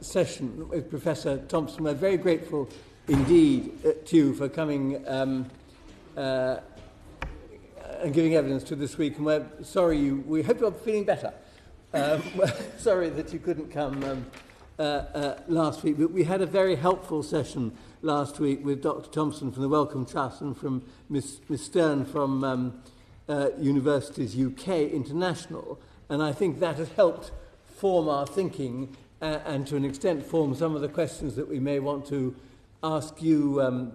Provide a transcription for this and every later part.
session with Professor Thompson. We're very grateful indeed to you for coming and giving evidence to this week. And we're sorry we hope you're feeling better. We're sorry that you couldn't come last week, but we had a very helpful session last week with Dr. Thompson from the Wellcome Trust and from Miss Stern from Universities UK International, and I think that has helped form our thinking and to an extent form some of the questions that we may want to ask you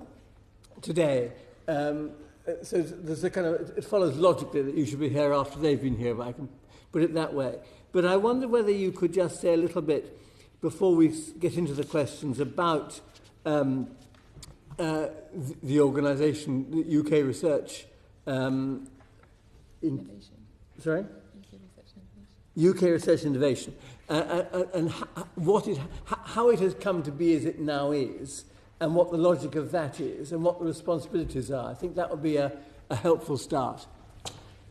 today. So there's a kind of, it follows logically that you should be here after they've been here, but I can put it that way. But I wonder whether you could just say a little bit before we get into the questions about the organisation, the UK Research Innovation. Sorry? UK Research UK Research and Innovation. Innovation, and how it has come to be as it now is, and what the logic of that is, and what the responsibilities are. I think that would be a helpful start.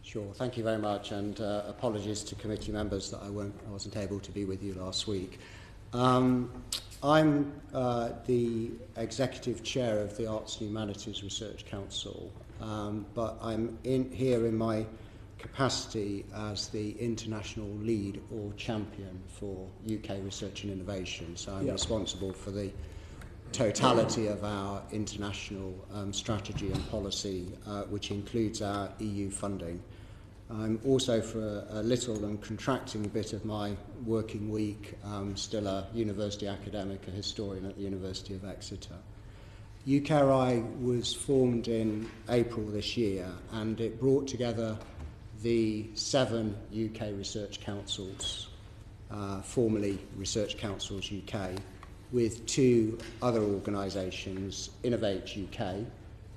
Sure. Thank you very much, and apologies to committee members that I wasn't able to be with you last week. I'm the Executive Chair of the Arts and Humanities Research Council, but I'm here in my capacity as the international lead or champion for UK research and innovation. So I'm responsible for the totality of our international strategy and policy, which includes our EU funding. I'm also, for a little and contracting bit of my working week, still a university academic, a historian at the University of Exeter. UKRI was formed in April this year, and it brought together the 7 UK research councils, formerly Research Councils UK, with 2 other organisations, Innovate UK,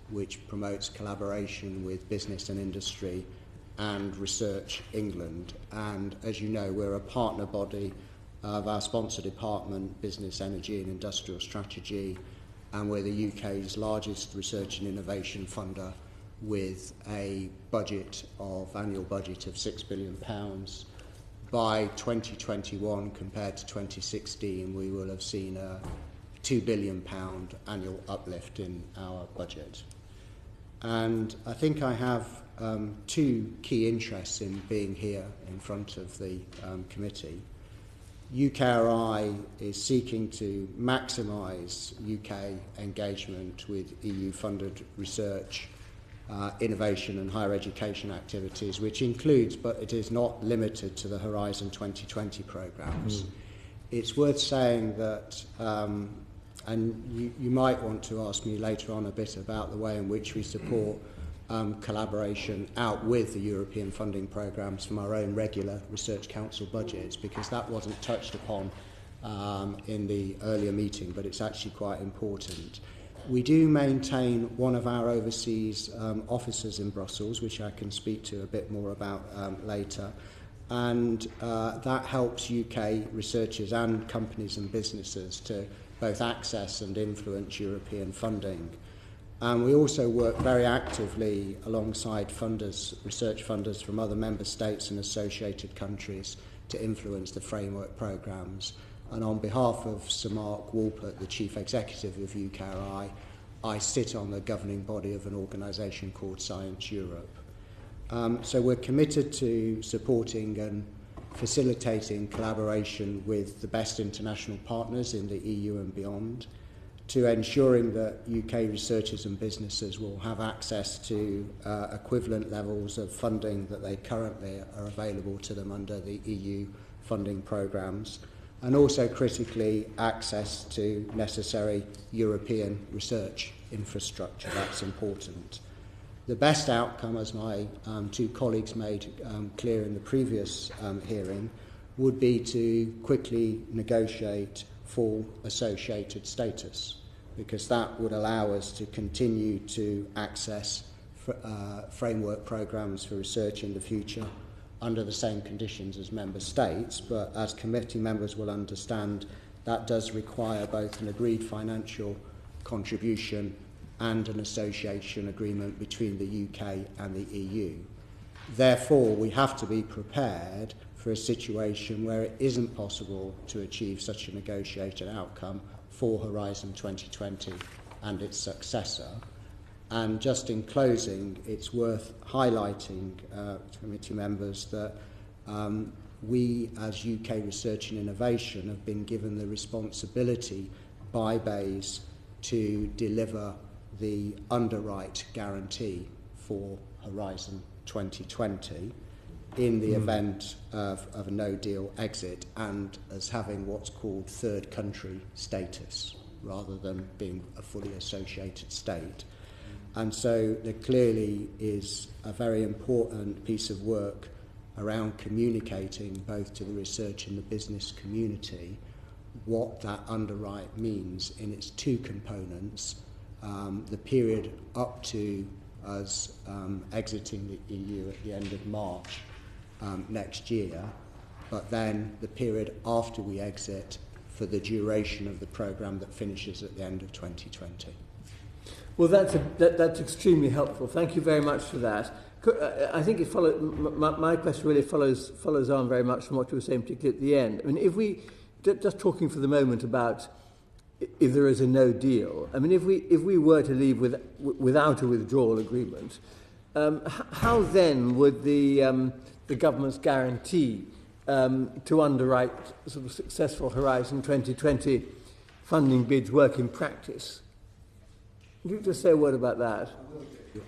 which promotes collaboration with business and industry, and Research England. And as you know, we're a partner body of our sponsor department, Business, Energy and Industrial Strategy, and we're the UK's largest research and innovation funder, with a annual budget of £6 billion. By 2021, compared to 2016, we will have seen a £2 billion annual uplift in our budget. And I think I have 2 key interests in being here in front of the committee. UKRI is seeking to maximise UK engagement with EU-funded research, innovation and higher education activities, which includes, but it is not limited to, the Horizon 2020 programmes. It's worth saying that, and you might want to ask me later on a bit about the way in which we support collaboration out with the European funding programmes from our own regular Research Council budgets, because that wasn't touched upon in the earlier meeting, but it's actually quite important. We do maintain one of our overseas offices in Brussels, which I can speak to a bit more about later, and that helps UK researchers and companies and businesses to both access and influence European funding. And we also work very actively alongside funders, research funders from other member states and associated countries to influence the framework programmes. And on behalf of Sir Mark Wolpert, the Chief Executive of UKRI, I sit on the governing body of an organisation called Science Europe. So we're committed to supporting and facilitating collaboration with the best international partners in the EU and beyond, to ensuring that UK researchers and businesses will have access to equivalent levels of funding that they currently are available to them under the EU funding programmes, and also critically access to necessary European research infrastructure. That's important. The best outcome, as my 2 colleagues made clear in the previous hearing, would be to quickly negotiate full associated status, because that would allow us to continue to access framework programmes for research in the future under the same conditions as member states. But as committee members will understand, that does require both an agreed financial contribution and an association agreement between the UK and the EU. Therefore, we have to be prepared for a situation where it isn't possible to achieve such a negotiated outcome for Horizon 2020 and its successor. And just in closing, it's worth highlighting to committee members that we, as UK Research and Innovation, have been given the responsibility by BEIS to deliver the underwrite guarantee for Horizon 2020 in the event of a no-deal exit, and as having what's called third country status rather than being a fully associated state. And so there clearly is a very important piece of work around communicating both to the research and the business community what that underwrite means in its two components, the period up to us exiting the EU at the end of March next year, but then the period after we exit for the duration of the programme that finishes at the end of 2020. Well, that's extremely helpful. Thank you very much for that. I think it follows. My question really follows on very much from what you were saying, particularly at the end. I mean, if we just talking for the moment about if there is a no deal. I mean, if we were to leave without a withdrawal agreement, how then would the government's guarantee to underwrite sort of successful Horizon 2020 funding bids work in practice? Could you just say a word about that?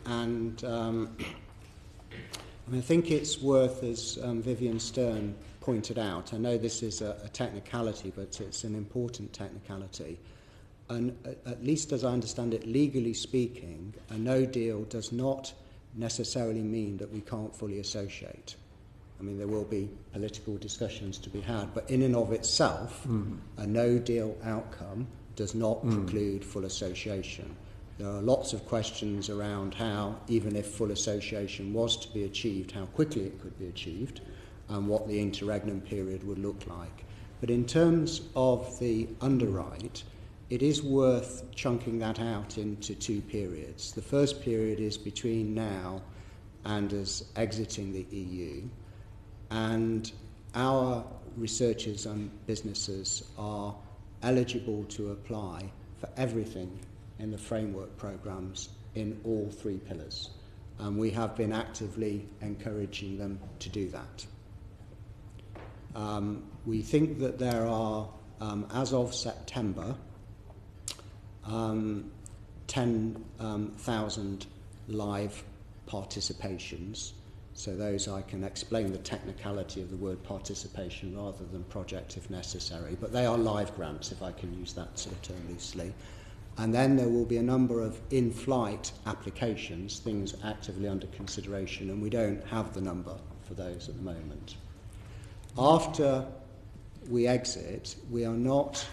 And I think it's worth, as Vivian Stern pointed out, I know this is a technicality, but it's an important technicality. And at least as I understand it, legally speaking, a no deal does not necessarily mean that we can't fully associate. I mean, there will be political discussions to be had, but in and of itself, a no deal outcome does not preclude full association. There are lots of questions around how, even if full association was to be achieved, how quickly it could be achieved and what the interregnum period would look like. But in terms of the underwrite, it is worth chunking that out into two periods. The first period is between now and us exiting the EU, and our researchers and businesses are eligible to apply for everything in the framework programmes in all three pillars, and we have been actively encouraging them to do that. We think that there are, as of September, 10,000 live participations. So those, I can explain the technicality of the word participation rather than project if necessary, but they are live grants, if I can use that sort of term loosely. And then there will be a number of in-flight applications, things actively under consideration, and we don't have the number for those at the moment. After we exit, we are not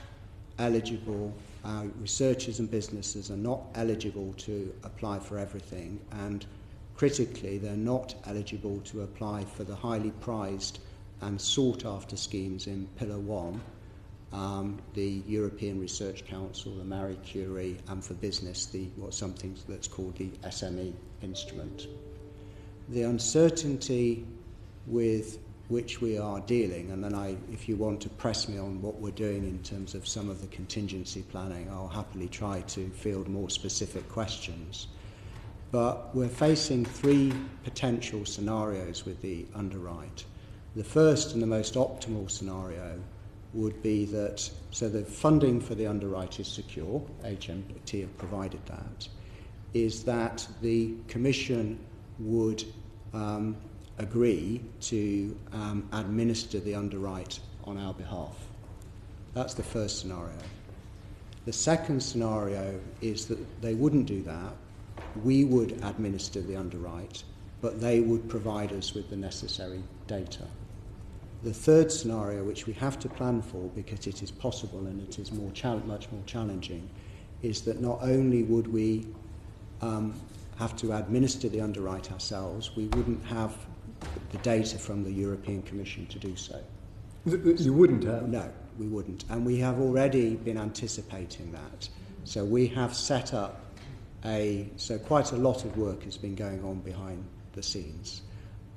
eligible, our researchers and businesses are not eligible to apply for everything, and critically, they're not eligible to apply for the highly prized and sought-after schemes in Pillar 1, the European Research Council, the Marie Curie, and for business, something that's called the SME instrument. The uncertainty with which we are dealing, and then if you want to press me on what we're doing in terms of some of the contingency planning, I'll happily try to field more specific questions. But we're facing three potential scenarios with the underwrite. The first and the most optimal scenario would be that, so the funding for the underwrite is secure, HMT have provided that, is that the Commission would agree to administer the underwrite on our behalf. That's the first scenario. The second scenario is that they wouldn't do that. We would administer the underwrite, but they would provide us with the necessary data. The third scenario, which we have to plan for because it is possible and it is much more challenging, is that not only would we have to administer the underwrite ourselves, we wouldn't have the data from the European Commission to do so. You wouldn't have? No, we wouldn't. And we have already been anticipating that. So we have set up so quite a lot of work has been going on behind the scenes.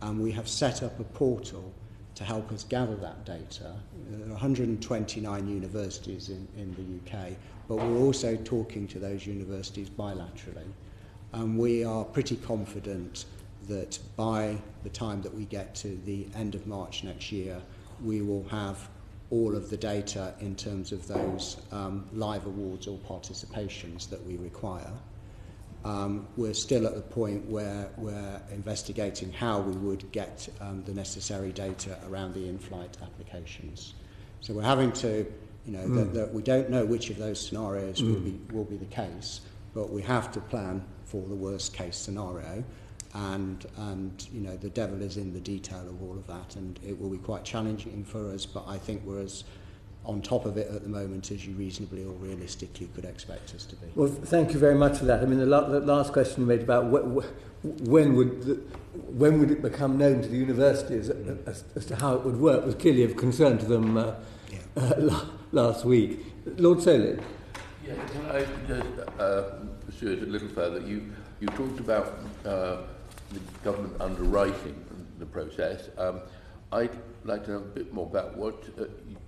And we have set up a portal to help us gather that data. There are 129 universities in the UK, but we're also talking to those universities bilaterally. And we are pretty confident that by the time that we get to the end of March next year, we will have all of the data in terms of those live awards or participations that we require. We're still at the point where we're investigating how we would get the necessary data around the in-flight applications. So we're having to, that we don't know which of those scenarios will be the case, but we have to plan for the worst case scenario. And the devil is in the detail of all of that, and it will be quite challenging for us, but I think we're as on top of it at the moment as you reasonably or realistically could expect us to be. Well, thank you very much for that. I mean, the last question you made about when would it become known to the universities as to how it would work was clearly of concern to them last week. Lord Soley. Yeah, can I just pursue it a little further? You talked about the government underwriting the process. I'd like to know a bit more about what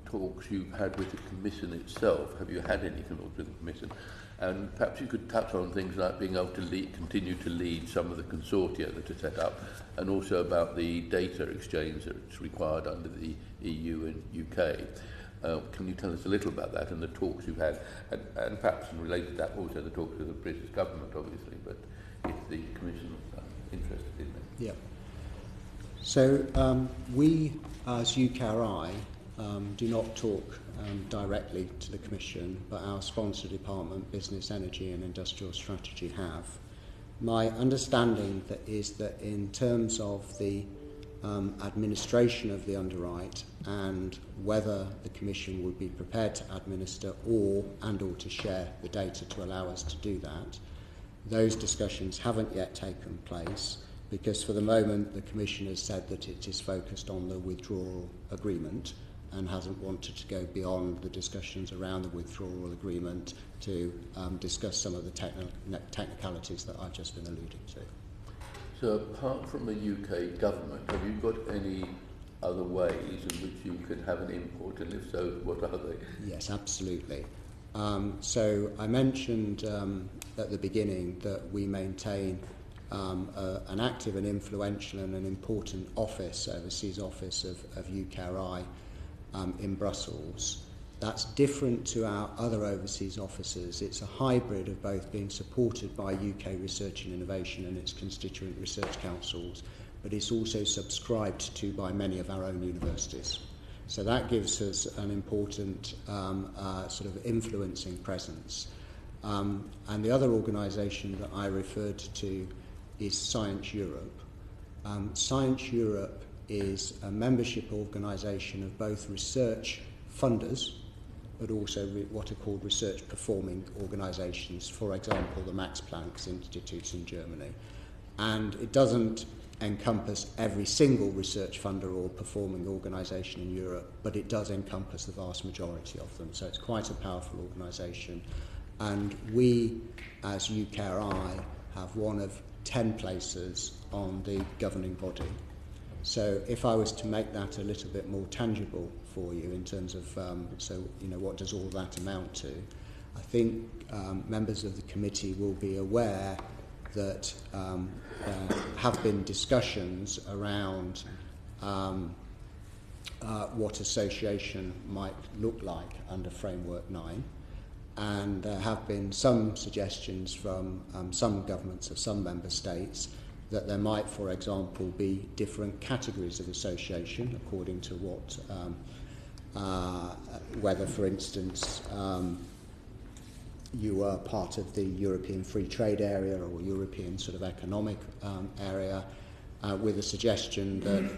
talks you've had with the Commission itself. Have you had any talks with the Commission? And perhaps you could touch on things like being able to continue to lead some of the consortia that are set up, and also about the data exchange that's required under the EU and UK. Can you tell us a little about that and the talks you've had, and perhaps related to that also the talks with the British government, obviously, but if the Commission is interested in them. Yeah. So we, as UKRI, do not talk directly to the Commission, but our sponsor department, Business, Energy and Industrial Strategy, have. My understanding is that in terms of the administration of the underwrite and whether the Commission would be prepared to administer or to share the data to allow us to do that, those discussions haven't yet taken place, because for the moment the Commission has said that it is focused on the withdrawal agreement and hasn't wanted to go beyond the discussions around the withdrawal agreement to discuss some of the technicalities that I've just been alluding to. So apart from the UK government, have you got any other ways in which you could have an input, and if so, what are they? Yes, absolutely. So I mentioned at the beginning that we maintain an active and influential and an important office, overseas office of UKRI in Brussels. That's different to our other overseas offices. It's a hybrid of both being supported by UK Research and Innovation and its constituent research councils, but it's also subscribed to by many of our own universities. So that gives us an important sort of influencing presence. And the other organisation that I referred to is Science Europe. Science Europe is a membership organisation of both research funders, but also what are called research performing organisations, for example, the Max Planck Institute in Germany. And it doesn't encompass every single research funder or performing organisation in Europe, but it does encompass the vast majority of them. So it's quite a powerful organisation. And we, as UKRI, have one of 10 places on the governing body. So if I was to make that a little bit more tangible for you in terms of, what does all that amount to? I think members of the committee will be aware that have been discussions around what association might look like under Framework 9, and there have been some suggestions from some governments of some member states that there might, for example, be different categories of association according to what, whether, for instance, you are part of the European Free Trade Area or European sort of economic area, with a suggestion that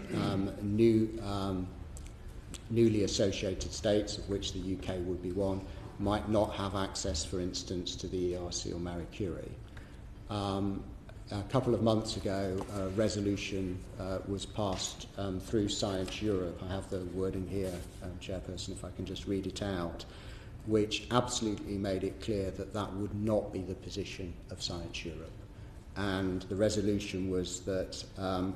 newly associated states, of which the UK would be one, might not have access, for instance, to the ERC or Marie Curie. A couple of months ago, a resolution was passed through Science Europe. I have the wording here, Chairperson, if I can just read it out, which absolutely made it clear that that would not be the position of Science Europe. And the resolution was that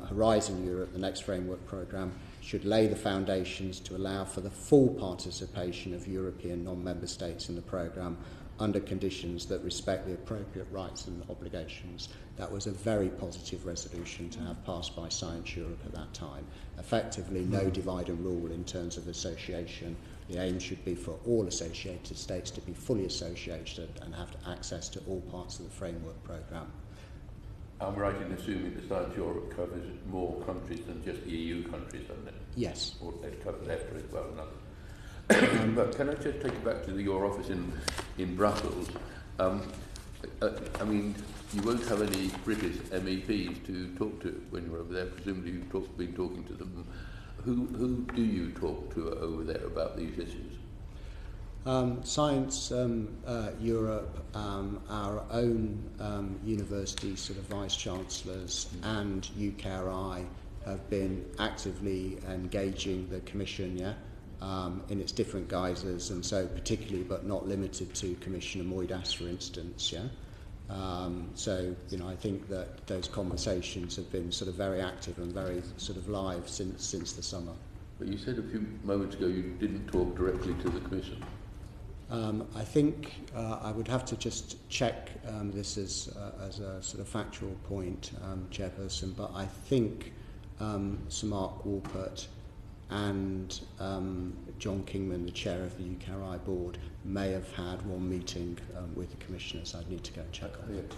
Horizon Europe, the next framework programme, should lay the foundations to allow for the full participation of European non-member states in the programme under conditions that respect the appropriate rights and obligations. That was a very positive resolution to have passed by Science Europe at that time. Effectively, no divide and rule in terms of association. The aim should be for all associated states to be fully associated and have access to all parts of the framework programme. I'm right in assuming that Science Europe covers more countries than just the EU countries, doesn't it? Yes. Or it covers EFTA as well. But can I just take you back to your office in Brussels? I mean, you won't have any British MEPs to talk to when you're over there. Presumably you've been talking to them. Who do you talk to over there about these issues? Science Europe, our own university sort of vice-chancellors and UKRI have been actively engaging the Commission, in its different guises, and so particularly but not limited to Commissioner Moedas, for instance, So, I think that those conversations have been sort of very active and very sort of live since the summer. But you said a few moments ago you didn't talk directly to the Commission. I think I would have to just check this as a sort of factual point, Chairperson, but I think Sir Mark Walpert and John Kingman, the chair of the UKRI board, may have had one meeting with the commissioners. I'd need to go and check on it.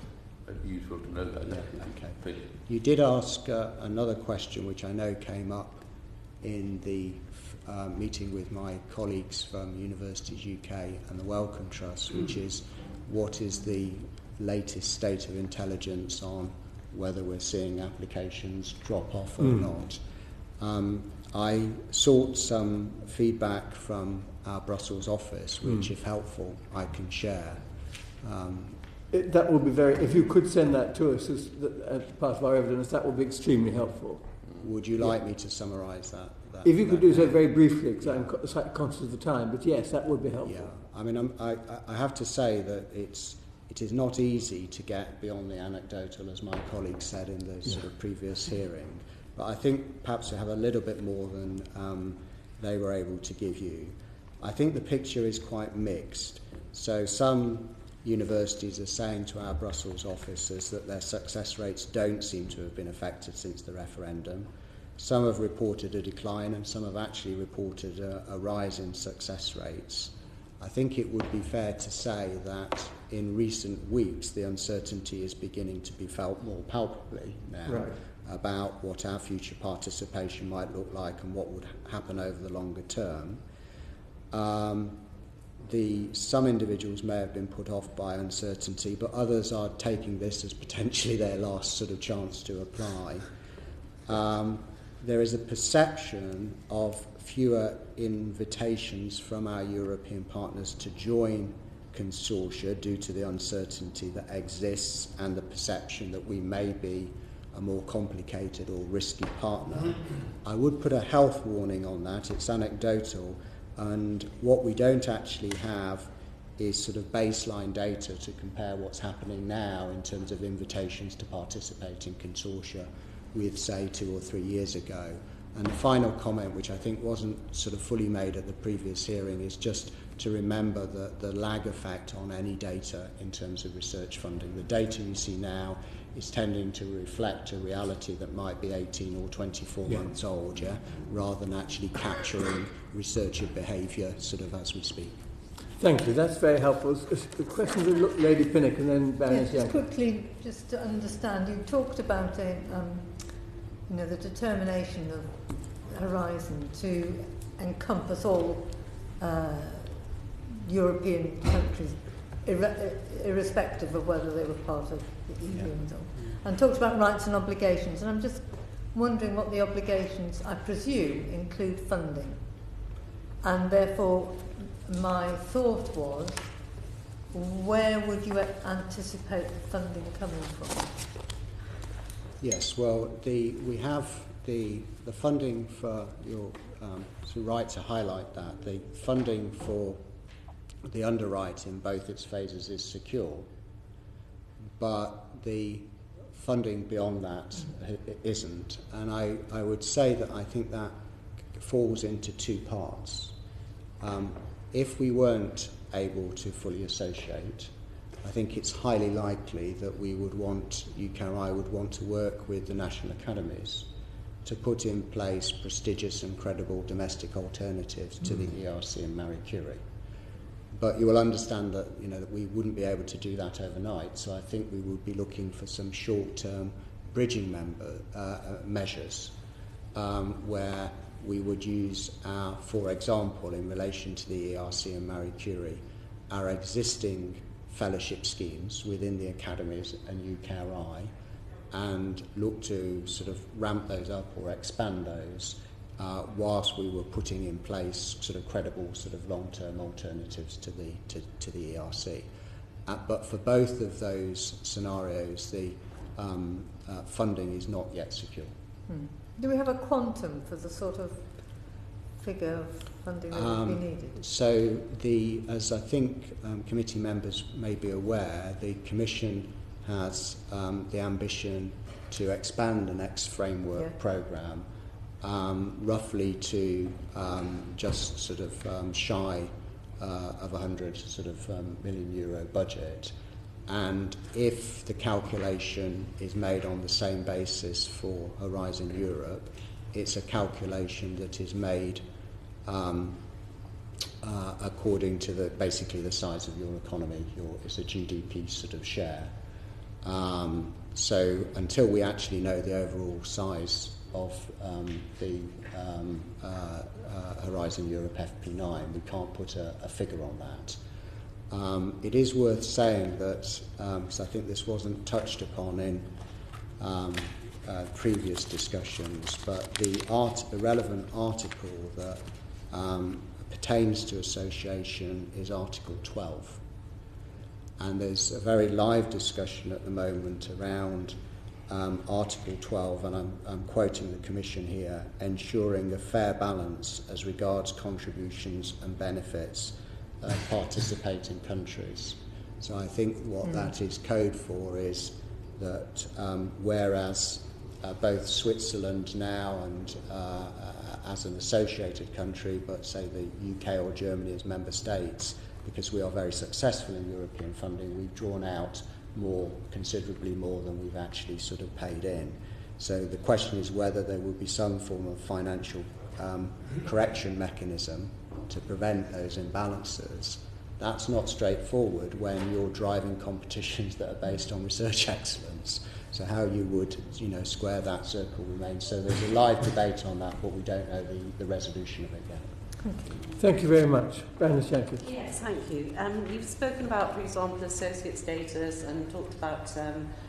It's useful to know that. Okay. Thank you. You did ask another question which I know came up in the meeting with my colleagues from Universities UK and the Wellcome Trust, which is what is the latest state of intelligence on whether we're seeing applications drop off or not. I sought some feedback from our Brussels office, which, if helpful, I can share. That would be if you could send that to us as part of our evidence, that would be extremely helpful. Would you like me to summarise that? If you could do so very briefly, because I'm slightly conscious of the time, but yes, that would be helpful. Yeah, I mean, I have to say that it is not easy to get beyond the anecdotal, as my colleague said in the sort of previous hearing. But I think perhaps we have a little bit more than they were able to give you. I think the picture is quite mixed. So some universities are saying to our Brussels officers that their success rates don't seem to have been affected since the referendum. Some have reported a decline and some have actually reported a rise in success rates. I think it would be fair to say that in recent weeks the uncertainty is beginning to be felt more palpably now about what our future participation might look like and what would happen over the longer term. Some individuals may have been put off by uncertainty, but others are taking this as potentially their last sort of chance to apply. There is a perception of fewer invitations from our European partners to join consortia due to the uncertainty that exists and the perception that we may be a more complicated or risky partner. I would put a health warning on that. It's anecdotal, and what we don't actually have is sort of baseline data to compare what's happening now in terms of invitations to participate in consortia with, say, 2 or 3 years ago. And the final comment, which I think wasn't sort of fully made at the previous hearing, is just to remember the lag effect on any data in terms of research funding. The data you see now is tending to reflect a reality that might be 18 or 24 months old, rather than actually capturing researcher behaviour sort of as we speak. Thank you, that's very helpful. The question to Lady Pinnock and then Baroness Young. Just quickly, just to understand, you talked about the determination of Horizon to encompass all European countries, irrespective of whether they were part of the EU and talked about rights and obligations. And I'm just wondering what the obligations, I presume, include funding. And therefore, my thought was, where would you anticipate the funding coming from? Yes, well, we have the funding for you're right to highlight that. The funding for the underwrite in both its phases is secure, but the funding beyond that isn't. And I would say that I think that falls into two parts. If we weren't able to fully associate, I think it's highly likely that UKRI would want to work with the national academies to put in place prestigious and credible domestic alternatives to the ERC and Marie Curie. But you will understand that, that we wouldn't be able to do that overnight, so I think we would be looking for some short-term bridging measures where we would use for example, in relation to the ERC and Marie Curie, our existing fellowship schemes within the academies and UKRI, and look to sort of ramp those up or expand those whilst we were putting in place sort of credible sort of long-term alternatives to the ERC. But for both of those scenarios, the funding is not yet secure. Do we have a quantum for the sort of figure of funding that would be needed? So, as I think committee members may be aware, the Commission has the ambition to expand the next framework programme roughly to just sort of shy of 100 sort of million euro budget. And if the calculation is made on the same basis for Horizon Europe, it's a calculation that is made according to basically the size of your economy. It's a GDP sort of share. So until we actually know the overall size of the Horizon Europe FP9, we can't put a figure on that. It is worth saying that, because I think this wasn't touched upon in previous discussions, but the relevant article that pertains to association is Article 12. And there's a very live discussion at the moment around Article 12, and I'm quoting the Commission here, ensuring a fair balance as regards contributions and benefits participating countries. So I think what that is code for is that whereas both Switzerland now and as an associated country, but say the UK or Germany as member states, because we are very successful in European funding, we've drawn out considerably more than we've actually sort of paid in. So the question is whether there will be some form of financial correction mechanism to prevent those imbalances. That's not straightforward when you're driving competitions that are based on research excellence. So how you would, square that circle remains. So there's a live debate on that, but we don't know the resolution of it yet. Thank you very much. Brandon Shankly. Yes, thank you. You've spoken about, for example, associate status and talked about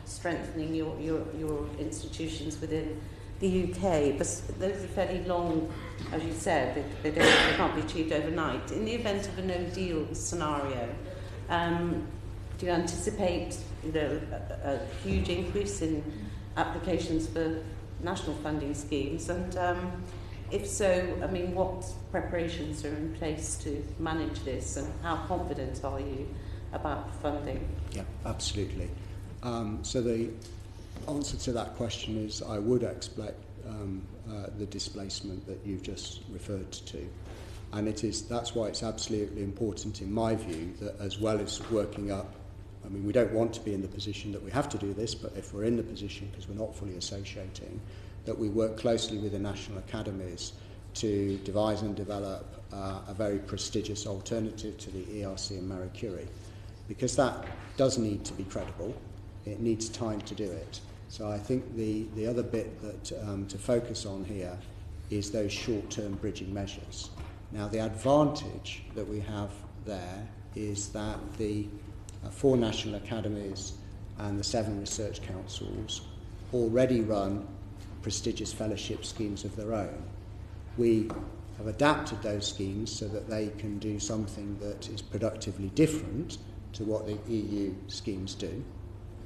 strengthening your institutions within the UK, but those are fairly long, as you said, they can't be achieved overnight. In the event of a no-deal scenario, do you anticipate a huge increase in applications for national funding schemes? And if so, what preparations are in place to manage this, and how confident are you about funding? Yeah, absolutely. So the answer to that question is I would expect the displacement that you've just referred to. And that's why it's absolutely important in my view that as well as working up, we don't want to be in the position that we have to do this, but if we're in the position because we're not fully associating, that we work closely with the national academies to devise and develop a very prestigious alternative to the ERC and Marie Curie. Because that does need to be credible, it needs time to do it. So I think the other bit that to focus on here is those short-term bridging measures. Now the advantage that we have there is that the 4 national academies and the 7 research councils already run prestigious fellowship schemes of their own. We have adapted those schemes so that they can do something that is productively different to what the EU schemes do.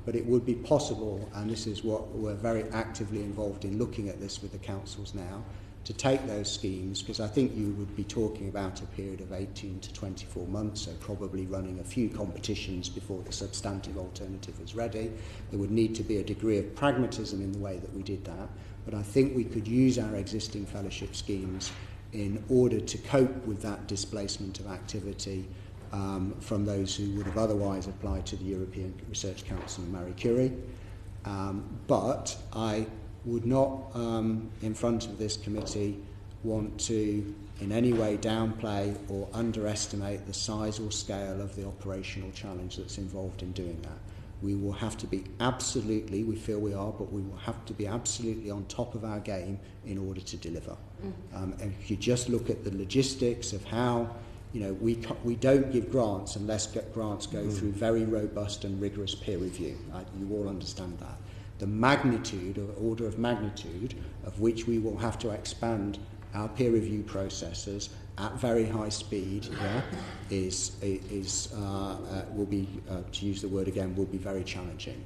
But it would be possible, and this is what we're very actively involved in looking at this with the councils now, to take those schemes, because I think you would be talking about a period of 18 to 24 months, so probably running a few competitions before the substantive alternative was ready. There would need to be a degree of pragmatism in the way that we did that, but I think we could use our existing fellowship schemes in order to cope with that displacement of activity from those who would have otherwise applied to the European Research Council and Marie Curie. But I would not, in front of this committee, want to in any way downplay or underestimate the size or scale of the operational challenge that's involved in doing that. We will have to be absolutely, we feel we are, but we will have to be absolutely on top of our game in order to deliver. And if you just look at the logistics of how, you know, we don't give grants unless grants go through very robust and rigorous peer review. You all understand that. The magnitude, or order of magnitude, of which we will have to expand our peer review processes at very high speed, will be, to use the word again, will be very challenging.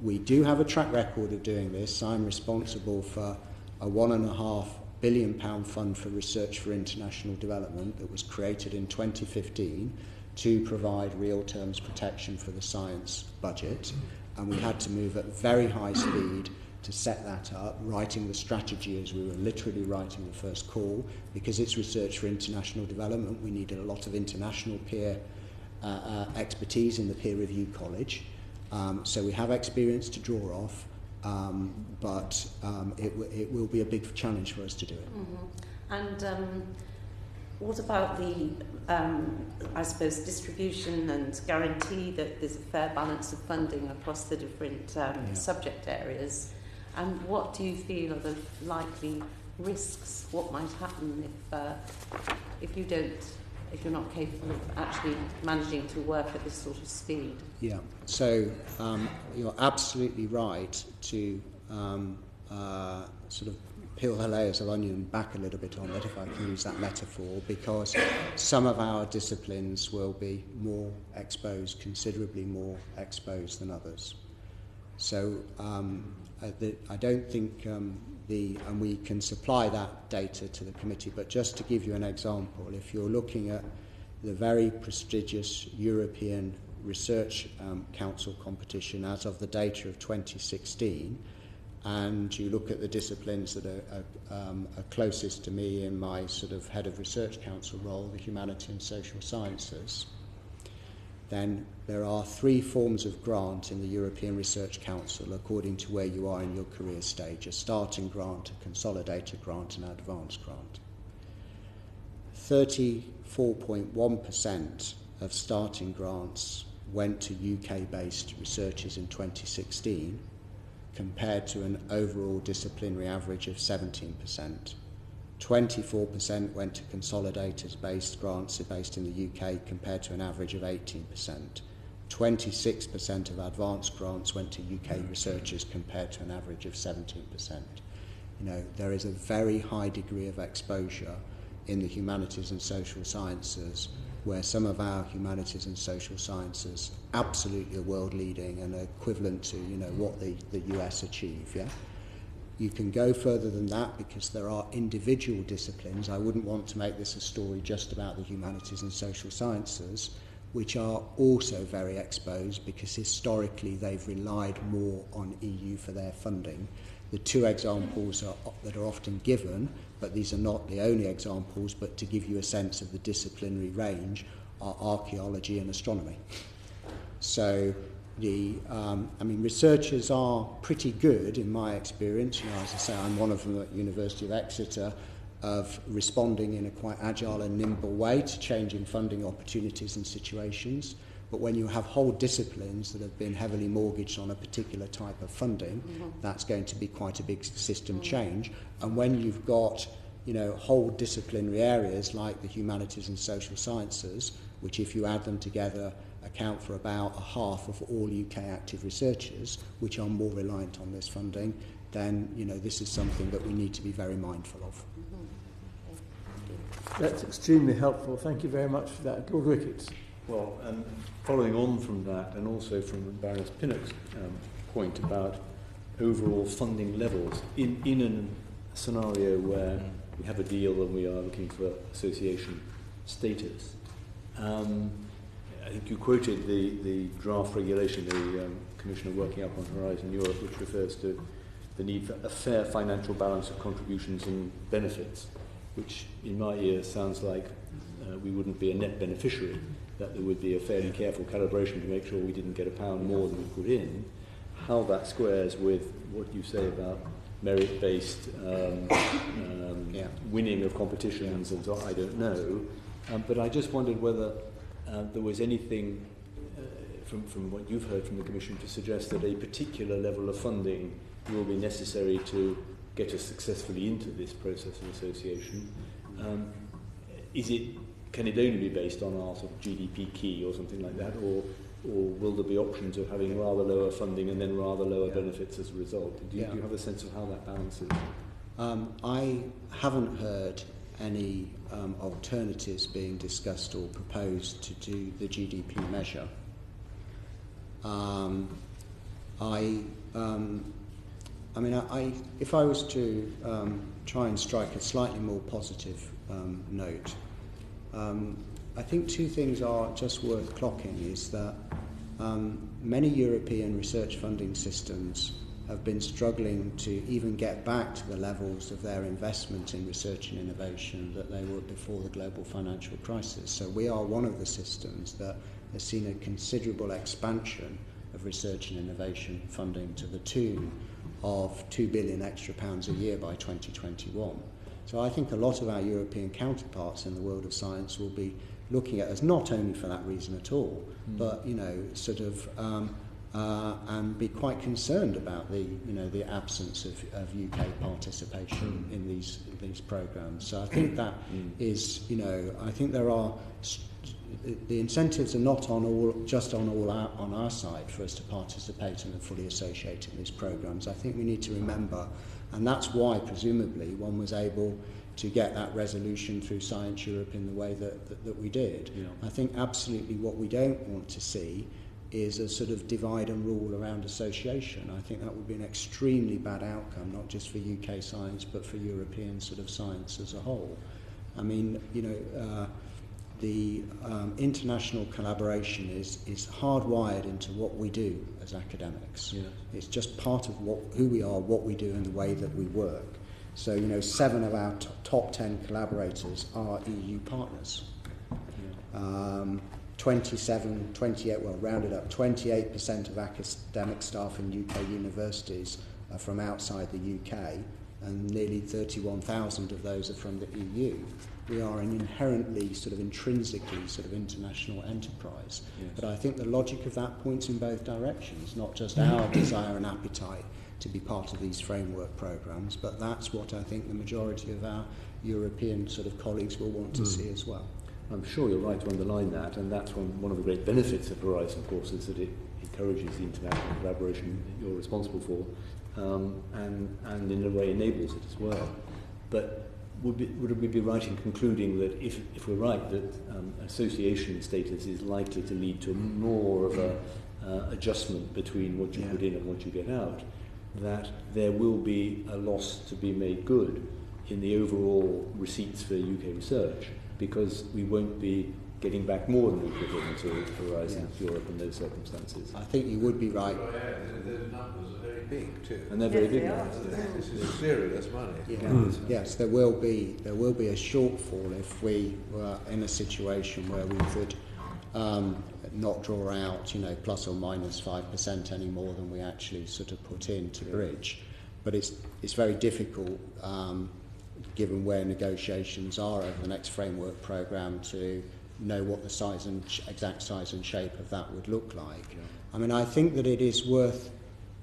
We do have a track record of doing this. I'm responsible for a £1.5 billion fund for research for international development that was created in 2015 to provide real terms protection for the science budget, and we had to move at very high speed to set that up, writing the strategy as we were literally writing the first call. Because it's research for international development, we needed a lot of international peer expertise in the peer review college. So we have experience to draw off, but it will be a big challenge for us to do it. And what about the, I suppose, distribution and guarantee that there's a fair balance of funding across the different subject areas? And what do you feel are the likely risks? What might happen if you're not capable of actually managing to work at this sort of speed? Yeah. So you're absolutely right to sort of peel the layers of onion back a little bit on it, if I can use that metaphor, because some of our disciplines will be more exposed, considerably more exposed than others. So I don't think and we can supply that data to the committee, but just to give you an example, if you're looking at the very prestigious European Research Council competition as of the data of 2016, and you look at the disciplines that are closest to me in my sort of head of research council role, the humanities and social sciences, then there are 3 forms of grant in the European Research Council according to where you are in your career stage: a starting grant, a consolidated grant, and an advanced grant. 34.1% of starting grants went to UK-based researchers in 2016, compared to an overall disciplinary average of 17%. 24% went to consolidators-based grants based in the UK, compared to an average of 18%. 26% of advanced grants went to UK researchers, compared to an average of 17%. You know, there is a very high degree of exposure in the humanities and social sciences, where some of our humanities and social sciences absolutely are world leading and are equivalent to, you know, what the US achieve. Yeah. You can go further than that because there are individual disciplines. I wouldn't want to make this a story just about the humanities and social sciences, which are also very exposed because historically they've relied more on EU for their funding. The 2 examples that are often given, but these are not the only examples, but to give you a sense of the disciplinary range, are archaeology and astronomy. So researchers are pretty good, in my experience. You know, as I say, I'm one of them at University of Exeter, of responding in a quite agile and nimble way to changing funding opportunities and situations. But when you have whole disciplines that have been heavily mortgaged on a particular type of funding, that's going to be quite a big system change. And when you've got, you know, whole disciplinary areas like the humanities and social sciences, which if you add them together account for about a half of all UK active researchers, which are more reliant on this funding, then, you know, this is something that we need to be very mindful of. That's extremely helpful. Thank you very much for that. Lord Ricketts. Well, following on from that, and also from Baroness Pinnock's point about overall funding levels, in a scenario where we have a deal and we are looking for association status, I think you quoted the draft regulation, the Commissioner working up on Horizon Europe, which refers to the need for a fair financial balance of contributions and benefits. which in my ear sounds like we wouldn't be a net beneficiary, that there would be a fairly careful calibration to make sure we didn't get a pound more than we put in. How that squares with what you say about merit-based winning of competitions and so on, I don't know. But I just wondered whether there was anything from what you've heard from the Commission to suggest that a particular level of funding will be necessary to get us successfully into this process of association. Can it only be based on our sort of GDP key or something like that, or will there be options of having rather lower funding and then rather lower benefits as a result? Do you have a sense of how that balances? I haven't heard any alternatives being discussed or proposed to do the GDP measure. If I was to try and strike a slightly more positive note, I think two things are just worth clocking is that many European research funding systems have been struggling to even get back to the levels of their investment in research and innovation that they were before the global financial crisis. So we are one of the systems that has seen a considerable expansion of research and innovation funding to the tune of £2 billion extra a year by 2021. So I think a lot of our European counterparts in the world of science will be looking at us not only for that reason at all, but and be quite concerned about the absence of UK participation in these programs. So I think that is, I think there are the incentives are not on our side for us to participate and fully associate in these programs. I think we need to remember, and that's why presumably one was able to get that resolution through Science Europe in the way that we did. Yeah. I think absolutely what we don't want to see is a sort of divide and rule around association. I think that would be an extremely bad outcome, not just for UK science, but for European sort of science as a whole. I mean, the international collaboration is hardwired into what we do as academics. Yeah. It's just part of who we are, what we do, and the way that we work. So, 7 of our top 10 collaborators are EU partners. Yeah. 28% of academic staff in UK universities are from outside the UK, and nearly 31,000 of those are from the EU. We are an inherently intrinsically international enterprise. Yes. But I think the logic of that points in both directions, not just our desire and appetite to be part of these framework programs, but that's what I think the majority of our European colleagues will want to see as well. I'm sure you're right to underline that, and that's one of the great benefits of Horizon, of course, is that it encourages the international collaboration that you're responsible for, and in a way enables it as well. But would we be right in concluding that if we're right that association status is likely to lead to more of a adjustment between what you put in and what you get out, that there will be a loss to be made good in the overall receipts for UK research, because we won't be getting back more than we put into Horizon Europe in those circumstances? I think you would be right. The numbers are very big too. And they're very big. This is serious money. Yes, there will be a shortfall if we were in a situation where we could not draw out, plus or minus 5% any more than we actually put in to bridge. But it's very difficult, given where negotiations are over the next framework programme, to know what the size and exact size and shape of that would look like. Yeah. I mean, I think that it is worth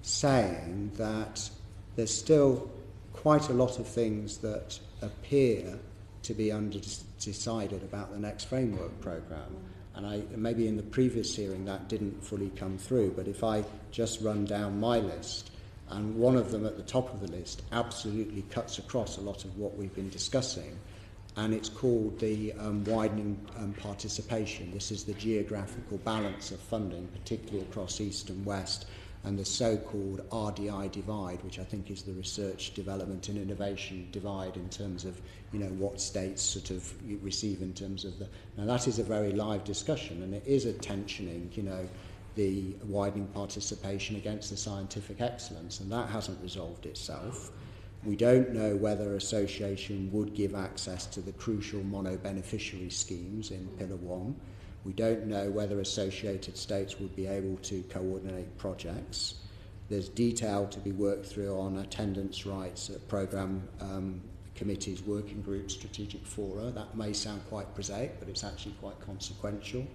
saying that there's still quite a lot of things that appear to be undecided about the next framework programme. And maybe in the previous hearing that didn't fully come through, but if I just run down my list, and one of them at the top of the list absolutely cuts across a lot of what we've been discussing, and it's called the widening participation. This is the geographical balance of funding, particularly across East and West, and the so-called RDI divide, which I think is the research, development and innovation divide in terms of, what states receive in terms of the... Now that is a very live discussion, and it is a tensioning, the widening participation against the scientific excellence, and that hasn't resolved itself. We don't know whether association would give access to the crucial mono-beneficiary schemes in Pillar 1. We don't know whether associated states would be able to coordinate projects. There's detail to be worked through on attendance rights at programme committees, working groups, strategic fora. That may sound quite prosaic, but it's actually quite consequential.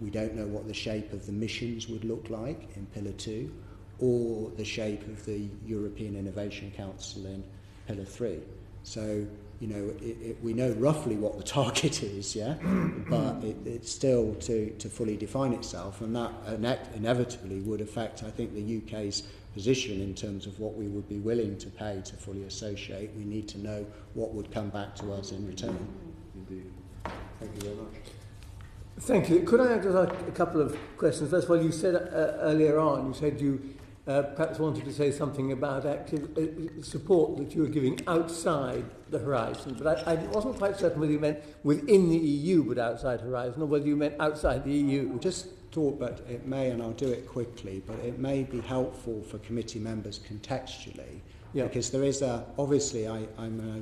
We don't know what the shape of the missions would look like in Pillar 2, or the shape of the European Innovation Council in Pillar 3. So, you know, we know roughly what the target is, yeah, but it's still to fully define itself, and that inevitably would affect, I think, the UK's position in terms of what we would be willing to pay to fully associate. We need to know what would come back to us in return. Indeed. Thank you very much. Thank you. Could I ask a couple of questions? First of all, you said earlier on, you said you perhaps wanted to say something about active support that you were giving outside the horizon, but I wasn't quite certain whether you meant within the EU but outside horizon, or whether you meant outside the EU. Just thought, but it may, and I'll do it quickly, but it may be helpful for committee members contextually, because there is obviously, I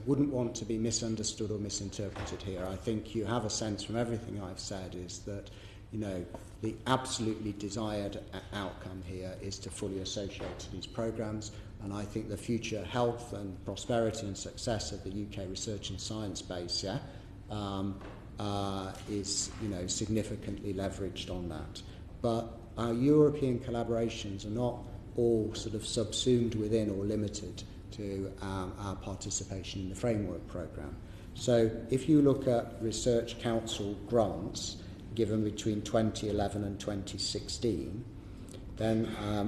wouldn't want to be misunderstood or misinterpreted here. I think you have a sense from everything I've said is that, you know, the absolutely desired outcome here is to fully associate to these programmes, and I think the future health and prosperity and success of the UK research and science base is, you know, significantly leveraged on that. But our European collaborations are not all sort of subsumed within or limited to our participation in the framework programme. So if you look at Research Council grants given between 2011 and 2016, then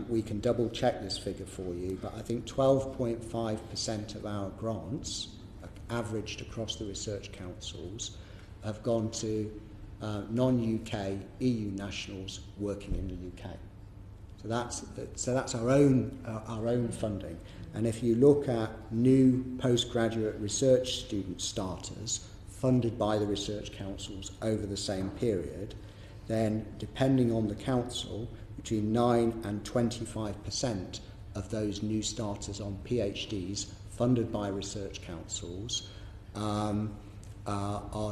we can double check this figure for you, but I think 12.5% of our grants averaged across the research councils have gone to non-UK EU nationals working in the UK. So that's our own funding. And if you look at new postgraduate research student starters funded by the research councils over the same period, then depending on the council, between 9 and 25% of those new starters on PhDs funded by research councils are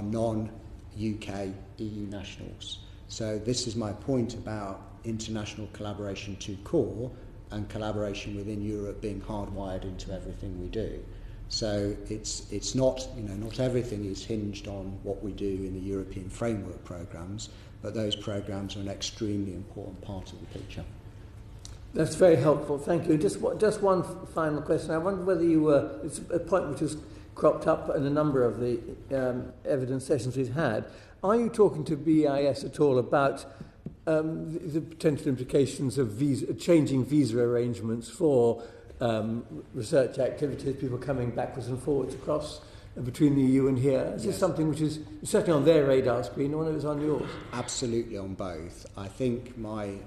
non-UK EU nationals. So this is my point about international collaboration to core and collaboration within Europe being hardwired into everything we do. So it's not, you know, not everything is hinged on what we do in the European framework programmes, but those programmes are an extremely important part of the picture. That's very helpful, thank you. Just one final question. I wonder whether you were, it's a point which has cropped up in a number of the evidence sessions we've had. Are you talking to BIS at all about the potential implications of changing visa arrangements for research activities, people coming backwards and forwards across between the EU and here? Is this something which is certainly on their radar screen, or whether it's on yours? Absolutely on both. I think my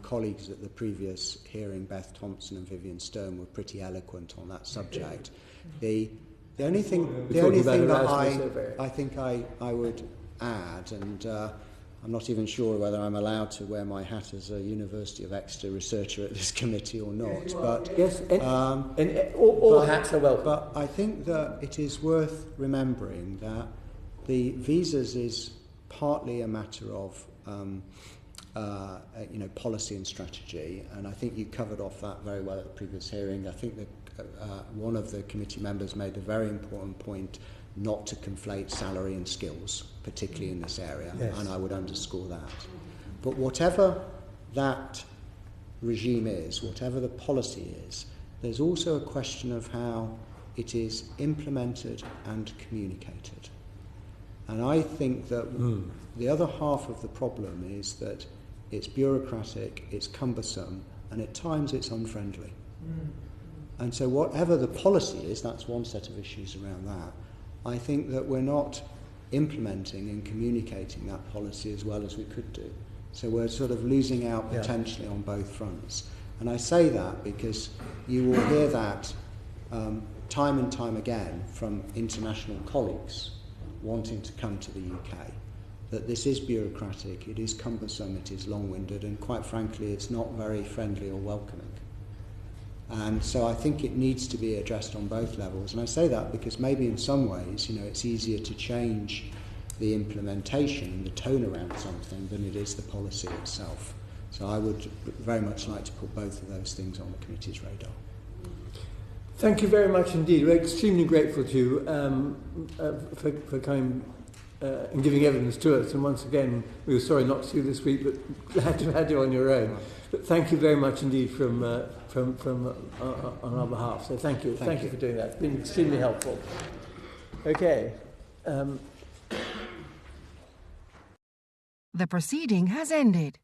colleagues at the previous hearing, Beth Thompson and Vivian Stern, were pretty eloquent on that subject. The only thing that I think I would add, and I'm not even sure whether I'm allowed to wear my hat as a University of Exeter researcher at this committee or not. But yes, all hats are welcome. But I think that it is worth remembering that the visas is partly a matter of policy and strategy, and I think you covered off that very well at the previous hearing. I think that one of the committee members made a very important point not to conflate salary and skills, particularly in this area, and I would underscore that. But whatever that regime is, whatever the policy is, there's also a question of how it is implemented and communicated. And I think that the other half of the problem is that it's bureaucratic, it's cumbersome, and at times it's unfriendly. And so whatever the policy is, that's one set of issues around that. I think that we're not implementing and communicating that policy as well as we could do. So we're sort of losing out potentially on both fronts. And I say that because you will hear that time and time again from international colleagues wanting to come to the UK, that this is bureaucratic, it is cumbersome, it is long-winded, and quite frankly, it's not very friendly or welcoming. And so I think it needs to be addressed on both levels. And I say that because maybe in some ways, it's easier to change the implementation and the tone around something than it is the policy itself. So I would very much like to put both of those things on the committee's radar. Thank you very much indeed. We're extremely grateful to you for coming and giving evidence to us. And once again, we were sorry not to see you this week, but glad to have had you on your own. But thank you very much indeed from on our behalf. So thank you. Thank you for doing that. It's been extremely helpful. Okay. The proceeding has ended.